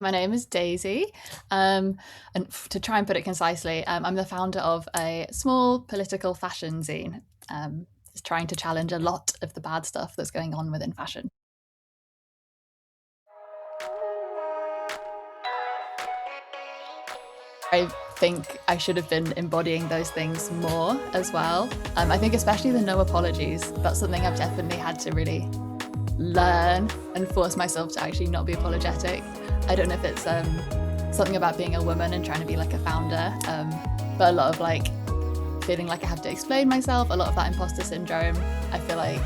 My name is Daisy, and to try and put it concisely, I'm the founder of a small political fashion zine. It's trying to challenge a lot of the bad stuff that's going on within fashion. I think I should have been embodying those things more as well. I think especially the no apologies, that's something I've definitely had to really learn and force myself to actually not be apologetic. I don't know if it's something about being a woman and trying to be like a founder, but a lot of like feeling like I have to explain myself, a lot of that imposter syndrome. I feel like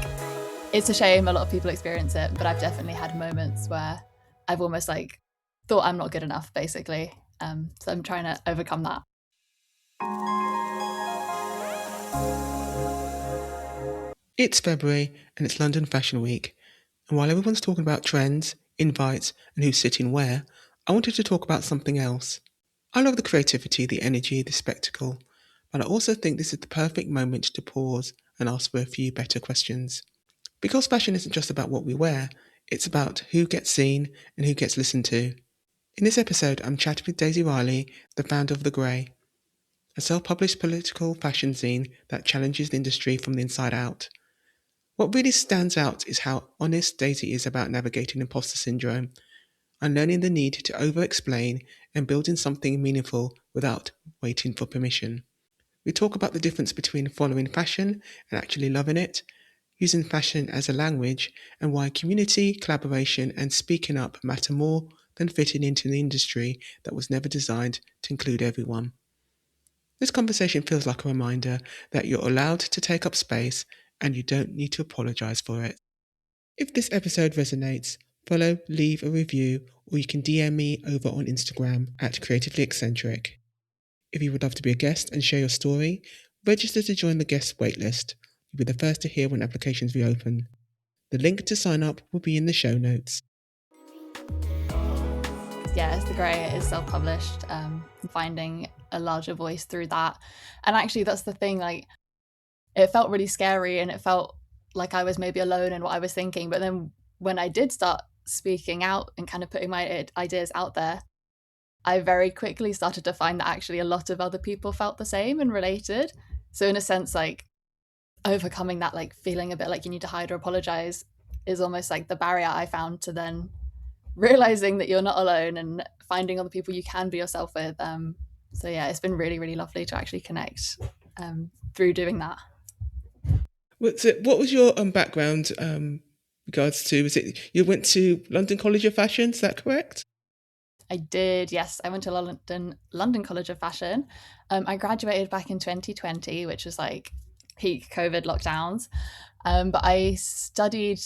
it's a shame a lot of people experience it, but I've definitely had moments where I've almost like thought I'm not good enough, basically. So I'm trying to overcome that. It's February and it's London Fashion Week, and while everyone's talking about trends, invites, and who's sitting where, I wanted to talk about something else. I love the creativity, the energy, the spectacle, but I also think this is the perfect moment to pause and ask for a few better questions. Because fashion isn't just about what we wear, it's about who gets seen and who gets listened to. In this episode, I'm chatting with Daisy Riley, the founder of The Grey, a self published political fashion zine that challenges the industry from the inside out. What really stands out is how honest Daisy is about navigating imposter syndrome and learning the need to over explain and building something meaningful without waiting for permission. We talk about the difference between following fashion and actually loving it, using fashion as a language, and why community, collaboration, and speaking up matter more than fitting into an industry that was never designed to include everyone. This conversation feels like a reminder that you're allowed to take up space and you don't need to apologize for it. If this episode resonates, follow, leave a review, or you can DM me over on Instagram at Creatively Eccentric. If you would love to be a guest and share your story, register to join the guest waitlist. You'll be the first to hear when applications reopen. The link to sign up will be in the show notes. Yeah, it's The Grey, it is self-published, finding a larger voice through that. And actually that's the thing, like it felt really scary and it felt like I was maybe alone in what I was thinking. But then when I did start speaking out and kind of putting my ideas out there, I very quickly started to find that actually a lot of other people felt the same and related. So in a sense, like overcoming that like feeling a bit like you need to hide or apologize is almost like the barrier I found to then realizing that you're not alone and finding other people you can be yourself with. So yeah, it's been really, really lovely to actually connect through doing that. What was your background regards to? Was it you went to London College of Fashion? Is that correct? I did, yes. I went to London College of Fashion. I graduated back in 2020, which was like peak COVID lockdowns. But I studied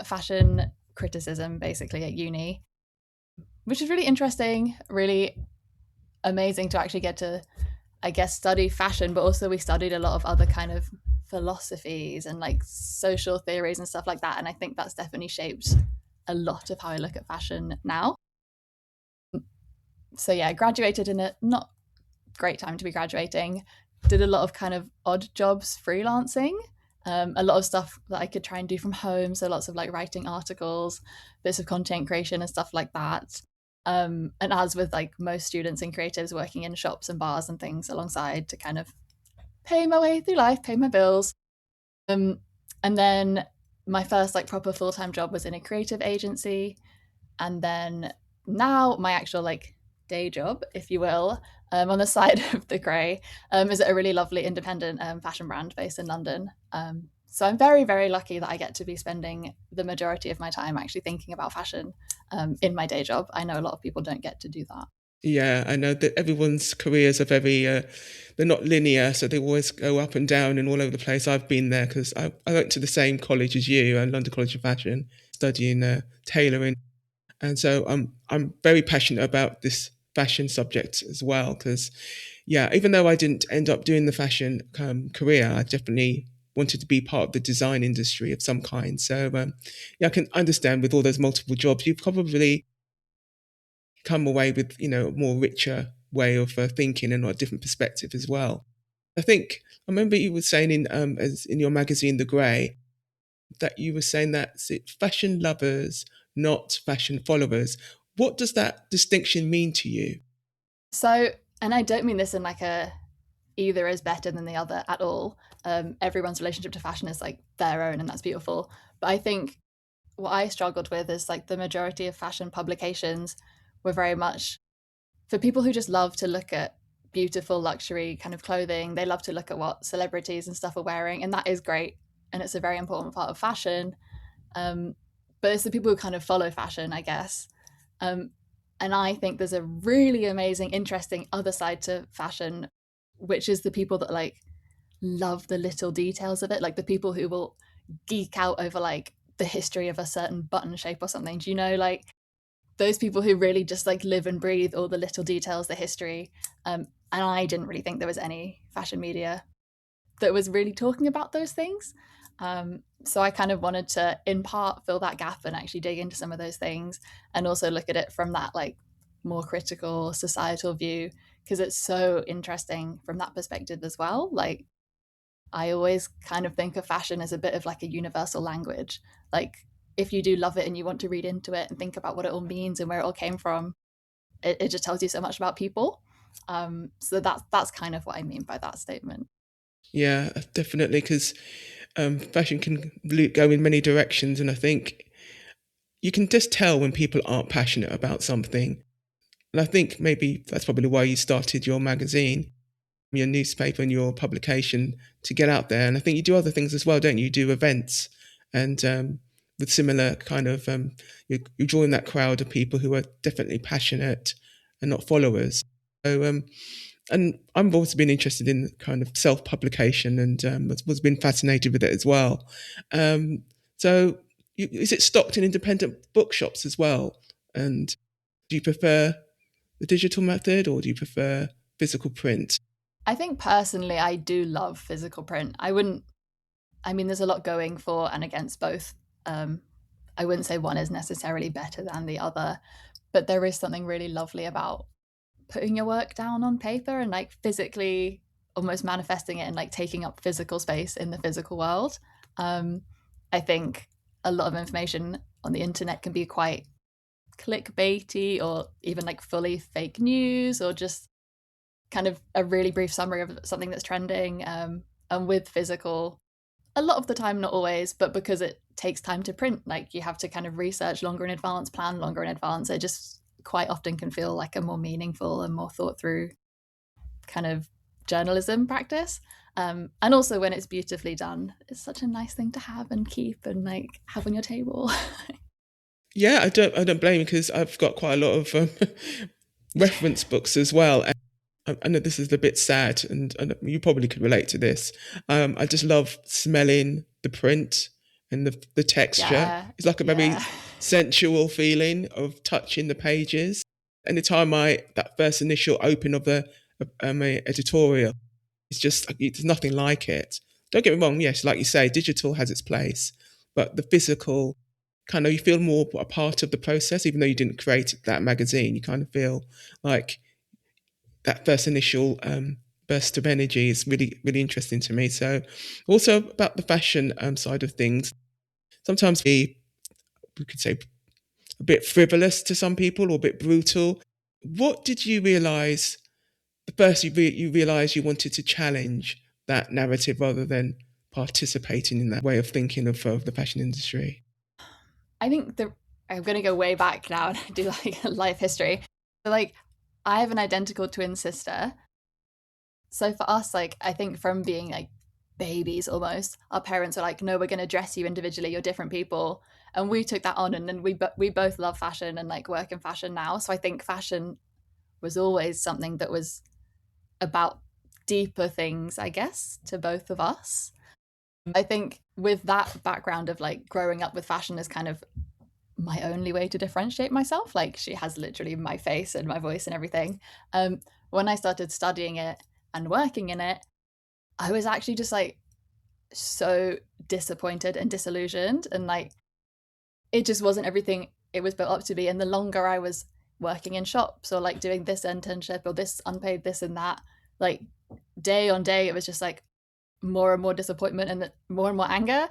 fashion criticism basically at uni, which is really interesting, really amazing to actually get to, I guess, study fashion, but also we studied a lot of other kind of philosophies and like social theories and stuff like that. And I think that's definitely shaped a lot of how I look at fashion now. So yeah, I graduated in a not great time to be graduating. Did a lot of kind of odd jobs freelancing, a lot of stuff that I could try and do from home. So lots of like writing articles, bits of content creation and stuff like that. And as with like most students and creatives, working in shops and bars and things alongside to kind of pay my way through life, pay my bills. Um, and then my first like proper full time job was in a creative agency, and then now my actual like day job, if you will, on the side of the grey, is at a really lovely independent fashion brand based in London. So I'm very, very lucky that I get to be spending the majority of my time actually thinking about fashion in my day job. I know a lot of people don't get to do that. Yeah, I know that everyone's careers are very, they're not linear, so they always go up and down and all over the place. I've been there because I went to the same college as you, London College of Fashion, studying tailoring. And so I'm very passionate about this fashion subject as well because, yeah, even though I didn't end up doing the fashion career, I definitely wanted to be part of the design industry of some kind. So, yeah, I can understand with all those multiple jobs, you probably come away with a more richer way of thinking and a different perspective as well. I think I remember you were saying as in your magazine The Grey that you were saying that it's fashion lovers, not fashion followers. What does that distinction mean to you? So, and I don't mean this in like a either is better than the other at all. Everyone's relationship to fashion is like their own, and that's beautiful. But I think what I struggled with is like the majority of fashion publications were very much for people who just love to look at beautiful luxury kind of clothing. They love to look at what celebrities and stuff are wearing, and that is great. And it's a very important part of fashion. Um, but it's the people who kind of follow fashion, I guess. Um, and I think there's a really amazing, interesting other side to fashion, which is the people that like love the little details of it, like the people who will geek out over like the history of a certain button shape or something. Do you know, like those people who really just like live and breathe all the little details, the history. And I didn't really think there was any fashion media that was really talking about those things. So I kind of wanted to, in part, fill that gap and actually dig into some of those things, and also look at it from that like more critical societal view, because it's so interesting from that perspective as well. Like I always kind of think of fashion as a bit of like a universal language. Like if you do love it and you want to read into it and think about what it all means and where it all came from, it just tells you so much about people. So that's kind of what I mean by that statement. Yeah, definitely, because fashion can go in many directions, and I think you can just tell when people aren't passionate about something. And I think maybe that's probably why you started your magazine, your newspaper, and your publication to get out there. And I think you do other things as well, don't you? You do events, and with similar kind of, you draw in that crowd of people who are definitely passionate and not followers. So, and I've also been interested in kind of self-publication, and was been fascinated with it as well. Um, so, is it stocked in independent bookshops as well? And do you prefer the digital method, or do you prefer physical print? I think personally, I do love physical print. I wouldn't. I mean, there's a lot going for and against both. Um, I wouldn't say one is necessarily better than the other, but there is something really lovely about putting your work down on paper and like physically almost manifesting it and like taking up physical space in the physical world. Um, I think a lot of information on the internet can be quite clickbaity or even like fully fake news or just kind of a really brief summary of something that's trending. And with physical, a lot of the time, not always, but because it takes time to print, like you have to kind of research longer in advance, plan longer in advance. It just quite often can feel like a more meaningful and more thought through kind of journalism practice. And also when it's beautifully done, it's such a nice thing to have and keep and like have on your table. Yeah, I don't blame you, because I've got quite a lot of Yeah. reference books as well. And I know this is a bit sad, and you probably could relate to this. I just love smelling the print and the texture. Yeah. It's like a very Yeah. sensual feeling of touching the pages. Anytime that first initial open of the editorial, it's just there's nothing like it. Don't get me wrong. Yes, like you say, digital has its place, but the physical kind of, you feel more a part of the process, even though you didn't create that magazine. You kind of feel like that first initial burst of energy is really, really interesting to me. So, also about the fashion side of things, sometimes we could say a bit frivolous to some people or a bit brutal. What did you realize the first you realized you wanted to challenge that narrative rather than participating in that way of thinking of the fashion industry? I think I'm gonna go way back now and do like a life history. So like I have an identical twin sister. So for us, like I think from being like babies almost, our parents were like, no, we're gonna dress you individually, you're different people. And we took that on, and then we both love fashion and like work in fashion now. So I think fashion was always something that was about deeper things, I guess, to both of us. I think with that background of like growing up with fashion as kind of my only way to differentiate myself. Like she has literally my face and my voice and everything. When I started studying it and working in it, I was actually just like so disappointed and disillusioned, and like it just wasn't everything it was built up to be. And the longer I was working in shops or like doing this internship or this unpaid this and that, like day on day, it was just like more and more disappointment and more anger.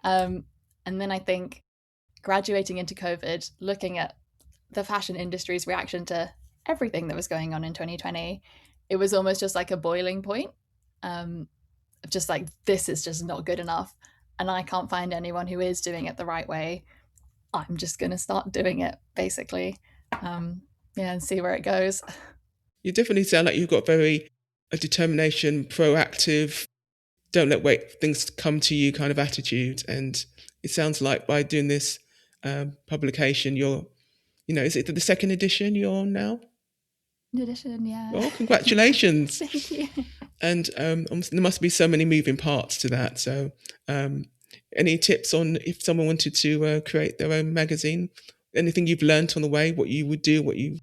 Um, and then I think graduating into COVID, looking at the fashion industry's reaction to everything that was going on in 2020, it was almost just like a boiling point. Just like, this is just not good enough. And I can't find anyone who is doing it the right way. I'm just going to start doing it, basically. Yeah, and see where it goes. You definitely sound like you've got very a determination, proactive, don't let wait things come to you kind of attitude. And it sounds like by doing this publication, you're, is it the second edition you're on now? In addition, yeah. Oh, congratulations. Thank you. And there must be so many moving parts to that. So, um, any tips on if someone wanted to create their own magazine? Anything you've learned on the way, what you would do, what you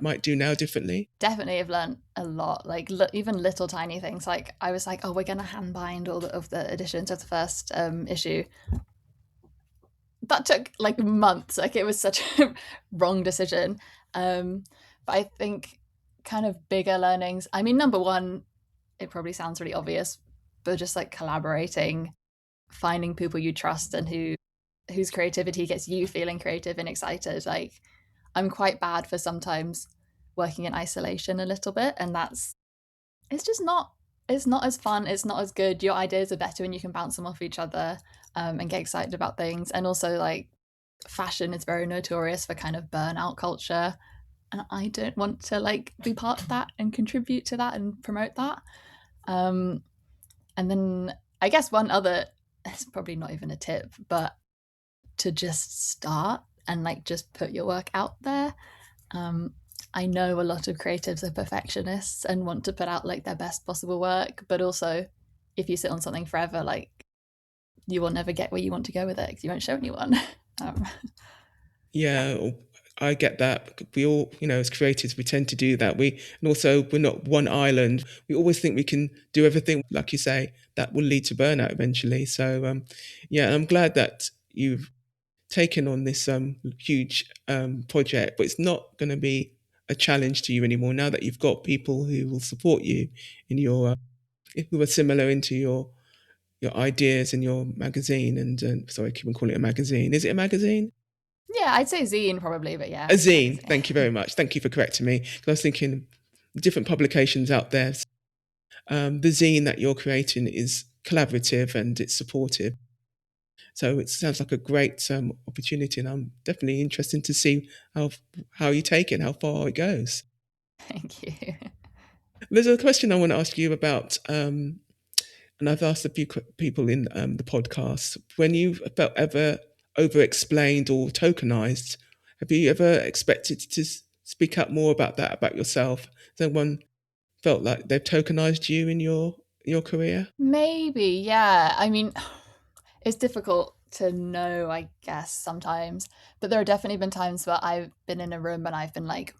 might do now differently? Definitely have learned a lot, like even little tiny things. Like I was like, oh, we're going to hand bind all of the editions of the first issue. That took like months. Like it was such a wrong decision. But I think kind of bigger learnings. I mean, number one, it probably sounds really obvious, but just like collaborating, finding people you trust and whose creativity gets you feeling creative and excited. Like I'm quite bad for sometimes working in isolation a little bit, and it's just not it's not as fun, it's not as good. Your ideas are better when you can bounce them off each other, and get excited about things. And also, like, fashion is very notorious for kind of burnout culture, and I don't want to like be part of that and contribute to that and promote that. um and then I guess one other, it's probably not even a tip, but to just start and like just put your work out there. um I know a lot of creatives are perfectionists and want to put out like their best possible work, but also if you sit on something forever, like you will never get where you want to go with it because you won't show anyone. um, yeah. Yeah, I get that. We all, as creators, we tend to do that. And also we're not one island. We always think we can do everything. Like you say, that will lead to burnout eventually. So, yeah, I'm glad that you've taken on this huge project, but it's not going to be a challenge to you anymore now that you've got people who will support you in your, who are similar into your ideas and your magazine. And sorry, I keep on calling it a magazine. Is it a magazine? Yeah, I'd say zine probably, but A yeah, zine. magazine. Thank you very much. Thank you for correcting me. 'Cause I was thinking different publications out there. The zine that you're creating is collaborative and it's supportive. So it sounds like a great opportunity, and I'm definitely interested to see how you take it, and how far it goes. Thank you. There's a question I want to ask you about, and I've asked a few people in the podcast. When you felt ever over-explained or tokenized, have you ever expected to speak up more about that about yourself? Has anyone felt like they've tokenized you in your career? Maybe, yeah. I mean, it's difficult to know, I guess, sometimes. But there have definitely been times where I've been in a room and I've been like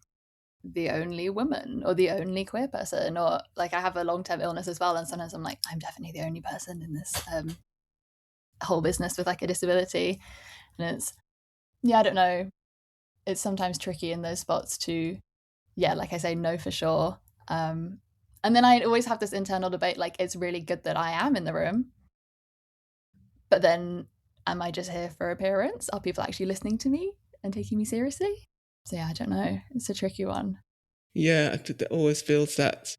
the only woman or the only queer person, or like I have a long term illness as well. And sometimes I'm like, I'm definitely the only person in this whole business with like a disability. And it's, yeah, I don't know. It's sometimes tricky in those spots to, yeah, like I say, know for sure. Um, and then I always have this internal debate like, it's really good that I am in the room, but then am I just here for appearance? Are people actually listening to me and taking me seriously? So yeah, I don't know. It's a tricky one. Yeah, it always feels that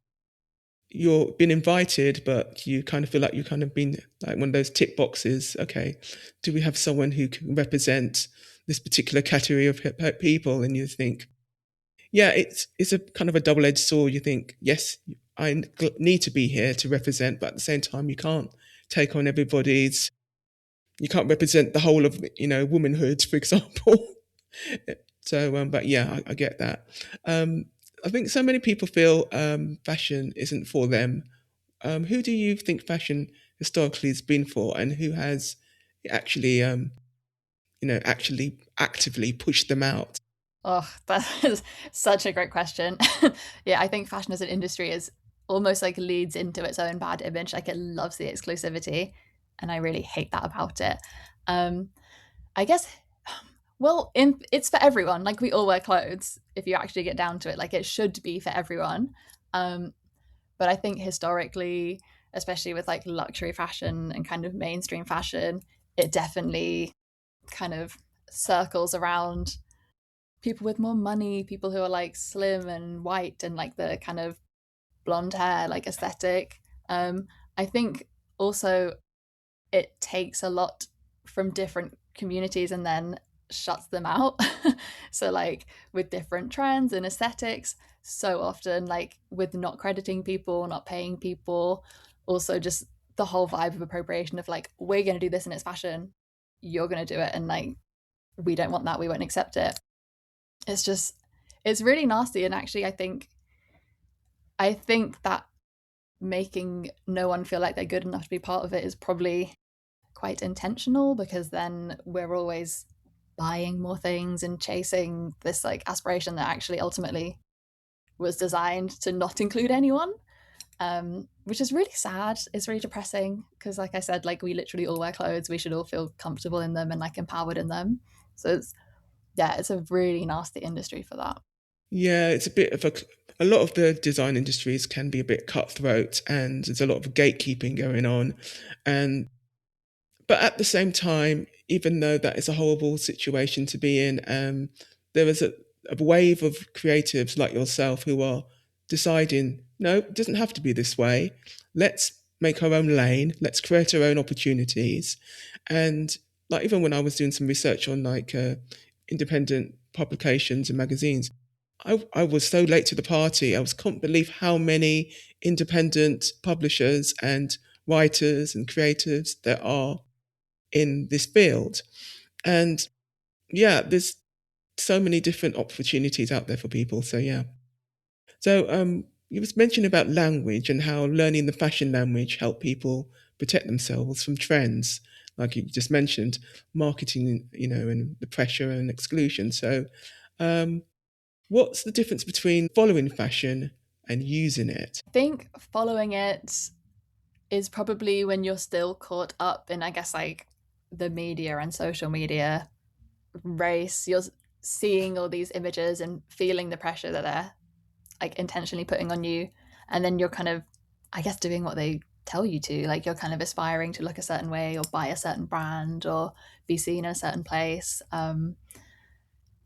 you're been invited, but you kind of feel like you kind of been like one of those tick boxes. Okay, do we have someone who can represent this particular category of people? And you think, yeah, it's a kind of a double edged sword. You think, yes, I need to be here to represent, but at the same time, you can't take on everybody's. You can't represent the whole of womanhood, for example. So, but yeah, I get that. Um, I think so many people feel fashion isn't for them. Who do you think fashion historically has been for, and who has actually, actually actively pushed them out? Oh, that is such a great question. Yeah, I think fashion as an industry is almost like leads into its own bad image. Like it loves the exclusivity, and I really hate that about it. Um, I guess, well, it's for everyone. Like we all wear clothes. If you actually get down to it, like it should be for everyone. Um, but I think historically, especially with like luxury fashion and kind of mainstream fashion, it definitely kind of circles around people with more money, people who are like slim and white and like the kind of blonde hair, like aesthetic. I think also it takes a lot from different communities and then shuts them out. So like with different trends and aesthetics, so often like with not crediting people, not paying people, also just the whole vibe of appropriation of like, we're going to do this and it's fashion, you're going to do it, and like we don't want that, we won't accept it. It's just, it's really nasty. And actually I think that making no one feel like they're good enough to be part of it is probably quite intentional, because then we're always buying more things and chasing this like aspiration that actually ultimately was designed to not include anyone, which is really sad. It's really depressing because, like I said, like we literally all wear clothes. We should all feel comfortable in them and like empowered in them. So it's, yeah, it's a really nasty industry for that. Yeah, it's a bit of a lot of the design industries can be a bit cutthroat, and there's a lot of gatekeeping going on. And but at the same time, even though that is a horrible situation to be in, there is a wave of creatives like yourself who are deciding, no, it doesn't have to be this way. Let's make our own lane. Let's create our own opportunities. And like even when I was doing some research on like independent publications and magazines, I was so late to the party. Couldn't believe how many independent publishers and writers and creatives there are in this field. And yeah, there's so many different opportunities out there for people. So yeah. So you was mentioning about language and how learning the fashion language help people protect themselves from trends, like you just mentioned, marketing, and the pressure and exclusion. So um, what's the difference between following fashion and using it? I think following it is probably when you're still caught up in, I guess, like the media and social media race. You're seeing all these images and feeling the pressure that they're like intentionally putting on you, and then you're kind of, I guess, doing what they tell you to. Like you're kind of aspiring to look a certain way or buy a certain brand or be seen in a certain place. And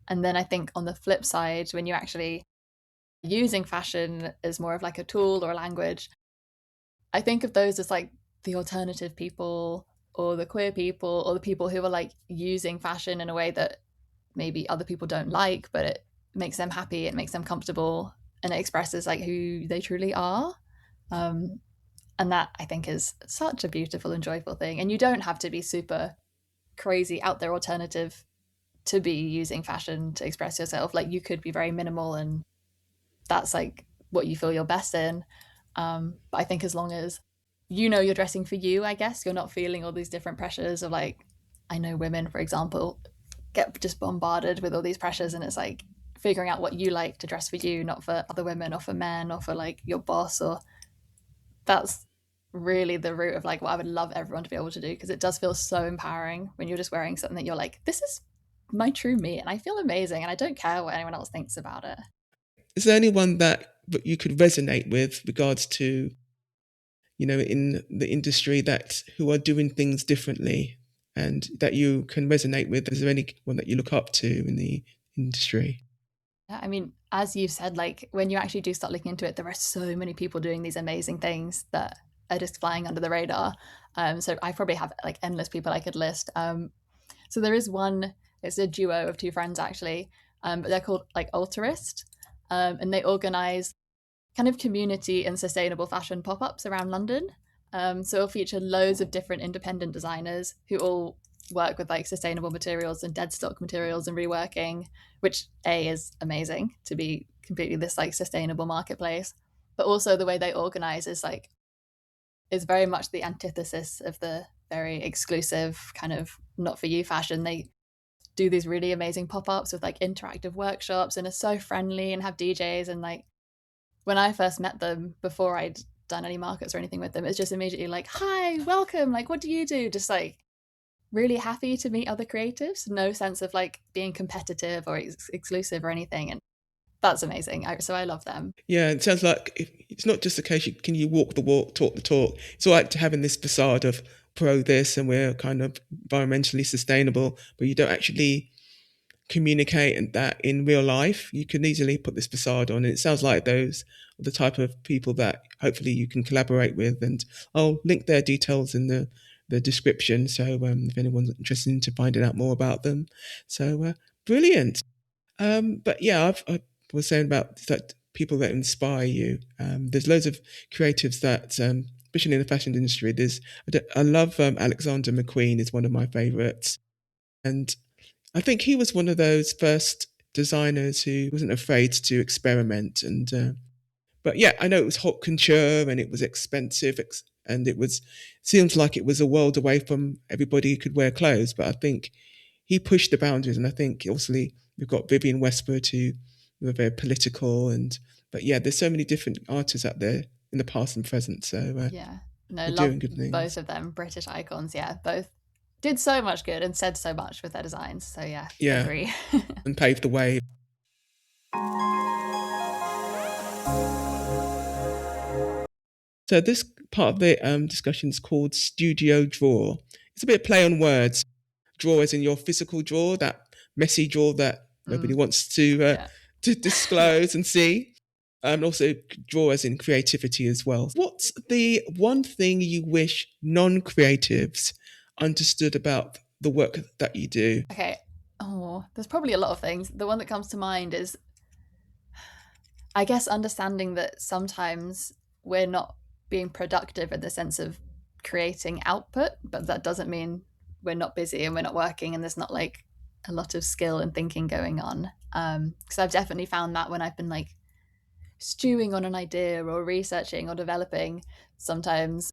then I think on the flip side, when you're actually using fashion as more of like a tool or a language, I think of those as like the alternative people or the queer people or the people who are like using fashion in a way that maybe other people don't like, but it makes them happy, it makes them comfortable, and it expresses like who they truly are. Um, and that I think is such a beautiful and joyful thing. And you don't have to be super crazy out there alternative to be using fashion to express yourself. Like you could be very minimal, and that's like what you feel you're best in. But I think as long as you know you're dressing for you, I guess you're not feeling all these different pressures of like, I know women, for example, get just bombarded with all these pressures, and it's like figuring out what you like to dress for you, not for other women or for men or for like your boss. Or that's really the root of like what I would love everyone to be able to do, because it does feel so empowering when you're just wearing something that you're like, this is my true me and I feel amazing and I don't care what anyone else thinks about it. Is there anyone that you could resonate with regards to, in the industry that who are doing things differently and that you can resonate with? Is there anyone that you look up to in the industry? Yeah, I mean, as you've said, like when you actually do start looking into it, there are so many people doing these amazing things that are just flying under the radar. So I probably have like endless people I could list. So there is one, it's a duo of two friends actually, but they're called like Alterist, and they organize kind of community and sustainable fashion pop-ups around London. So it'll feature loads of different independent designers who all work with like sustainable materials and dead stock materials and reworking, which A is amazing to be completely this like sustainable marketplace. But also the way they organize is very much the antithesis of the very exclusive kind of not for you fashion. They do these really amazing pop-ups with like interactive workshops and are so friendly and have DJs. And like when I first met them before I'd done any markets or anything with them, it's just immediately like, hi, welcome, like what do you do? Just like really happy to meet other creatives. No sense of like being competitive or exclusive or anything. And that's amazing. So I love them. Yeah, it sounds like it's not just a case can you walk the walk, talk the talk. It's all right to having this facade of pro this and we're kind of environmentally sustainable, but you don't actually communicate and that in real life, you can easily put this facade on. And it sounds like those are the type of people that hopefully you can collaborate with. And I'll link their details in the description. So if anyone's interested in to finding out more about them. So brilliant. But yeah, I was saying about that people that inspire you. There's loads of creatives that, especially in the fashion industry, I love Alexander McQueen is one of my favorites. And I think he was one of those first designers who wasn't afraid to experiment. And but yeah, I know it was haute couture and it was expensive, and it was seems like it was a world away from everybody who could wear clothes. But I think he pushed the boundaries, and I think obviously we've got Vivienne Westwood who were very political, and but yeah, there's so many different artists out there in the past and present. So Yeah. No, they're love doing good both things. of them. British icons. Yeah, both did so much good and said so much with their designs. So yeah, Yeah, agree. and paved the way. So this part of the discussion is called Studio Drawer. It's a bit of play on words. Drawer as in your physical drawer, that messy drawer that nobody Mm, wants yeah. to Yeah. disclose and see. And also drawer as in creativity as well. What's the one thing you wish non-creatives understood about the work that you do? Okay. Oh, there's probably a lot of things. The one that comes to mind is, I guess, understanding that sometimes we're not being productive in the sense of creating output, but that doesn't mean we're not busy and we're not working and there's not like a lot of skill and thinking going on. Because I've definitely found that when I've been like stewing on an idea or researching or developing, sometimes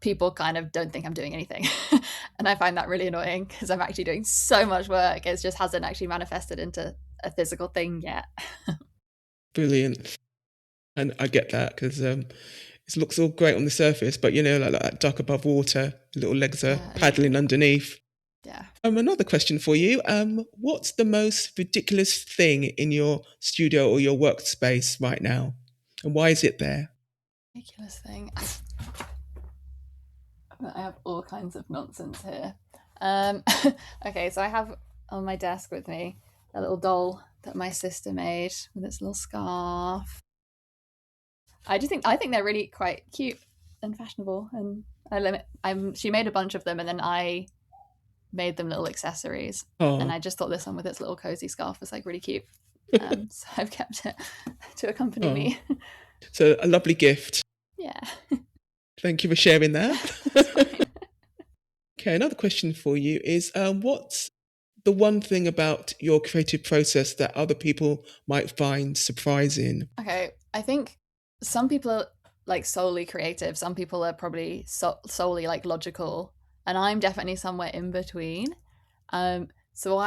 people kind of don't think I'm doing anything. And I find that really annoying because I'm actually doing so much work. It just hasn't actually manifested into a physical thing yet. Brilliant. And I get that because it looks all great on the surface, but like that duck above water, little legs are Yeah, paddling agreed. underneath. Yeah. Another question for you. What's the most ridiculous thing in your studio or your workspace right now? And why is it there? Ridiculous thing. I have all kinds of nonsense here. Um, okay, so I have on my desk with me a little doll that my sister made with its little scarf. I think they're really quite cute and fashionable, and she made a bunch of them, and then I made them little accessories. And Oh, I just thought this one with its little cozy scarf was like really cute. So I've kept it to accompany oh. me. So a lovely gift. Yeah, Thank you for sharing it's that. fine. Okay, another question for you is what's the one thing about your creative process that other people might find surprising? Okay, I think some people are like solely creative. Some people are probably solely like logical, and I'm definitely somewhere in between. So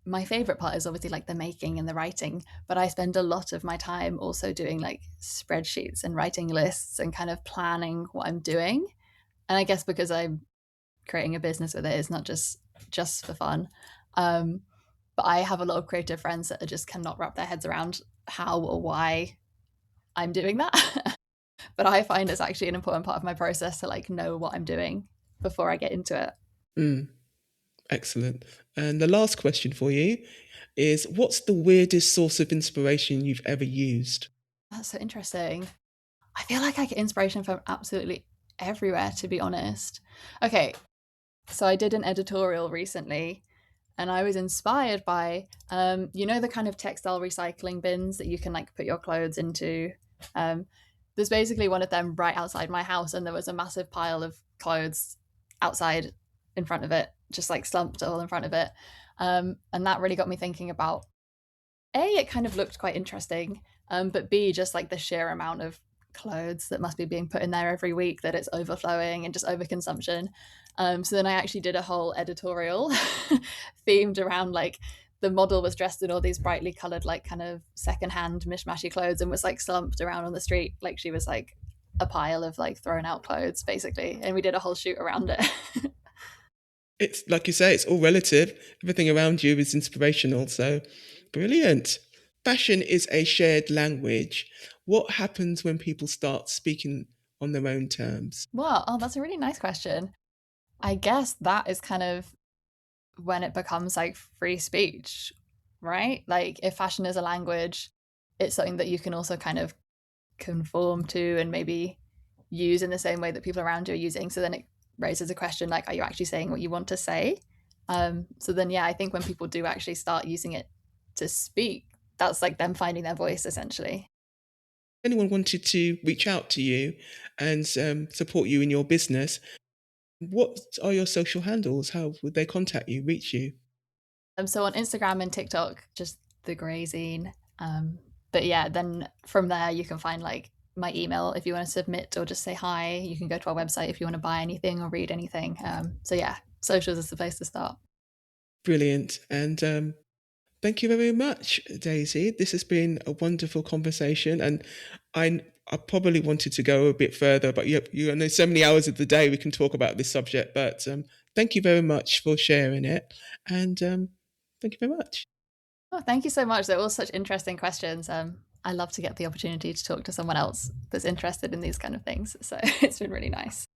my favorite part is obviously like the making and the writing, but I spend a lot of my time also doing like spreadsheets and writing lists and kind of planning what I'm doing. And I guess because I'm creating a business with it, it's not just for fun. Um, but I have a lot of creative friends that just cannot wrap their heads around how or why I'm doing that. But I find it's actually an important part of my process to like know what I'm doing before I get into it. Mm, excellent. And the last question for you is what's the weirdest source of inspiration you've ever used? That's so interesting. I feel like I get inspiration from absolutely everywhere, to be honest. Okay, so I did an editorial recently and I was inspired by, the kind of textile recycling bins that you can like put your clothes into. Um, there's basically one of them right outside my house, and there was a massive pile of clothes outside in front of it, just like slumped all in front of it. And that really got me thinking about A, it kind of looked quite interesting, but B, just like the sheer amount of clothes that must be being put in there every week that it's overflowing and just overconsumption. So then I actually did a whole editorial themed around like the model was dressed in all these brightly colored, like kind of secondhand mishmashy clothes and was like slumped around on the street. Like she was like a pile of like thrown out clothes basically. And we did a whole shoot around it. It's like you say, it's all relative. Everything around you is inspirational. So brilliant. Fashion is a shared language. What happens when people start speaking on their own terms? Wow. Oh, that's a really nice question. I guess that is kind of when it becomes like free speech, right? Like if fashion is a language, it's something that you can also kind of conform to and maybe use in the same way that people around you are using. So then it raises a question like, are you actually saying what you want to say? So then, yeah, I think when people do actually start using it to speak, that's like them finding their voice essentially. Anyone wanted to reach out to you and support you in your business, what are your social handles? How would they contact you, reach you? So on Instagram and TikTok, just the Grey Zine. But yeah, then from there you can find like my email if you want to submit or just say hi. You can go to our website if you want to buy anything or read anything. So yeah, socials is the place to start. Brilliant. And thank you very much, Daisy. This has been a wonderful conversation, and I probably wanted to go a bit further, but you know, so many hours of the day we can talk about this subject. But thank you very much for sharing it, and thank you very much. Oh, thank you so much. They're all such interesting questions. I love to get the opportunity to talk to someone else that's interested in these kind of things. So it's been really nice.